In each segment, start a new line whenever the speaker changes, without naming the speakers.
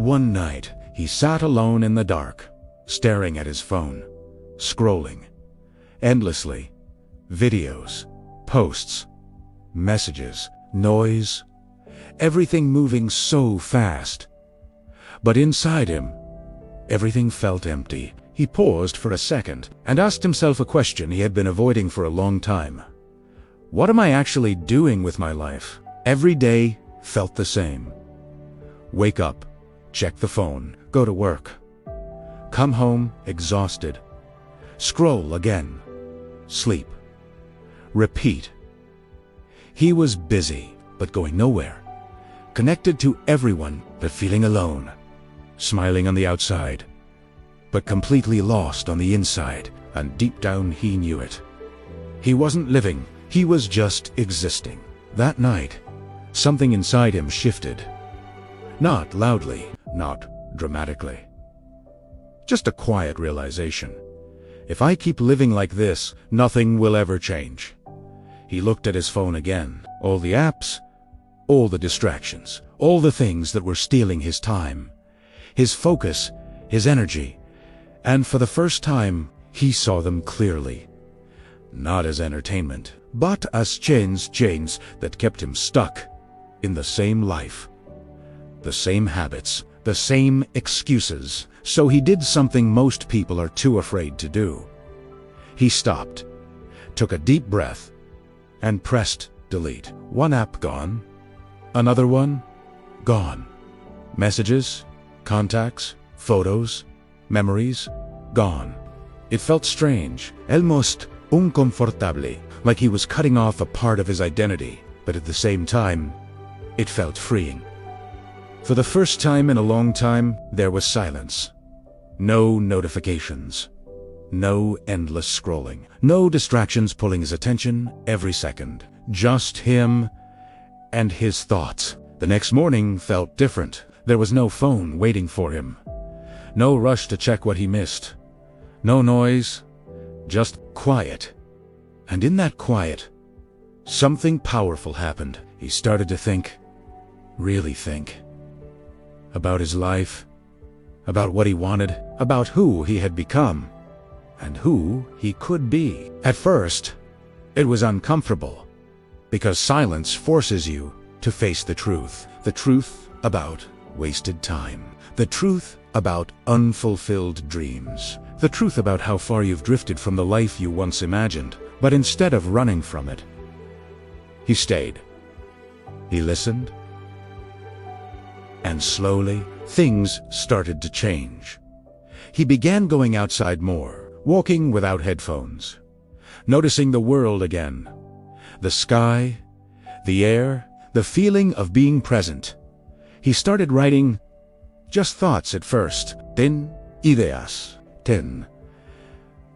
One night, he sat alone in the dark, staring at his phone, scrolling endlessly. Videos, posts, messages, noise, everything moving so fast. But inside him, everything felt empty. He paused for a second and asked himself a question he had been avoiding for a long time. What am I actually doing with my life? Every day felt the same. Wake up, check the phone, go to work. Come home exhausted. Scroll again. Sleep. Repeat. He was busy, but going nowhere. Connected to everyone, but feeling alone. Smiling on the outside, but completely lost on the inside, and deep down he knew it. He wasn't living, he was just existing. That night, something inside him shifted. Not loudly, not dramatically. Just a quiet realization. If I keep living like this, nothing will ever change. He looked at his phone again. All the apps, all the distractions, all the things that were stealing his time, his focus, his energy. And for the first time, he saw them clearly. Not as entertainment, but as chains that kept him stuck in the same life, the same habits, the same excuses. So he did something most people are too afraid to do. He stopped, took a deep breath, and pressed delete. One app gone, another one gone. Messages, contacts, photos, memories, gone. It felt strange, almost uncomfortable, like he was cutting off a part of his identity, but at the same time, it felt freeing. For the first time in a long time, there was silence. No notifications. No endless scrolling. No distractions pulling his attention every second. Just him and his thoughts. The next morning felt different. There was no phone waiting for him. No rush to check what he missed. No noise. Just quiet. And in that quiet, something powerful happened. He started to think, really think, about his life, about what he wanted, about who he had become, and who he could be. At first, it was uncomfortable, because silence forces you to face the truth about wasted time, the truth about unfulfilled dreams, the truth about how far you've drifted from the life you once imagined. But instead of running from it, he stayed. He listened. And slowly, things started to change. He began going outside more, walking without headphones, noticing the world again, the sky, the air, the feeling of being present. He started writing just thoughts at first, then ideas, then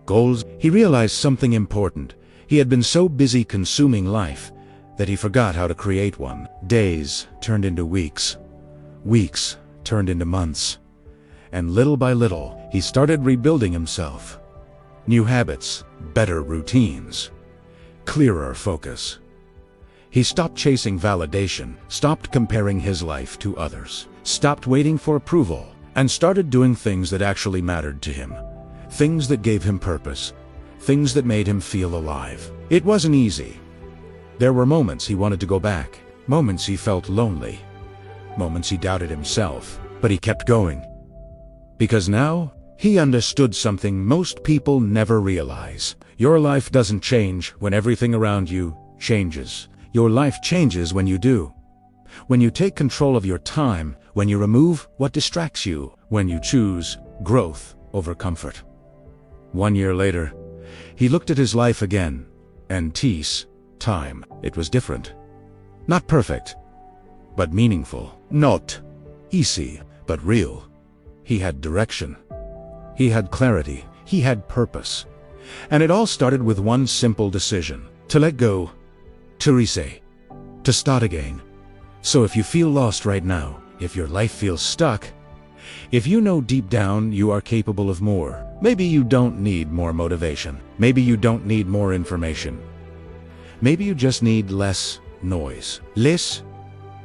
goals. He realized something important. He had been so busy consuming life that he forgot how to create one. Days turned into weeks. Weeks turned into months. And little by little, he started rebuilding himself. New habits, better routines, clearer focus. He stopped chasing validation, stopped comparing his life to others, stopped waiting for approval, and started doing things that actually mattered to him. Things that gave him purpose. Things that made him feel alive. It wasn't easy. There were moments he wanted to go back. Moments he felt lonely. Moments he doubted himself. But he kept going. Because now, he understood something most people never realize. Your life doesn't change when everything around you changes. Your life changes when you do. When you take control of your time, when you remove what distracts you, when you choose growth over comfort. 1 year later, he looked at his life again, and time. It was different. Not perfect, but meaningful. Not easy, but real. He had direction. He had clarity. He had purpose. And it all started with one simple decision: to let go, to reset, to start again. So if you feel lost right now, if your life feels stuck, if you know deep down you are capable of more, maybe you don't need more motivation. Maybe you don't need more information. Maybe you just need less noise, less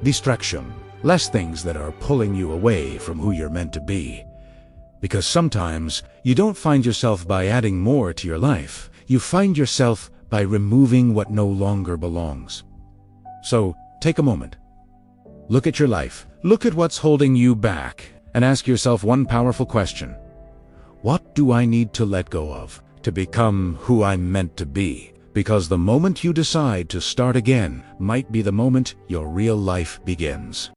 distraction, less things that are pulling you away from who you're meant to be. Because sometimes you don't find yourself by adding more to your life. You find yourself by removing what no longer belongs. So, take a moment. Look at your life. Look at what's holding you back, and ask yourself one powerful question. What do I need to let go of to become who I'm meant to be? Because the moment you decide to start again might be the moment your real life begins.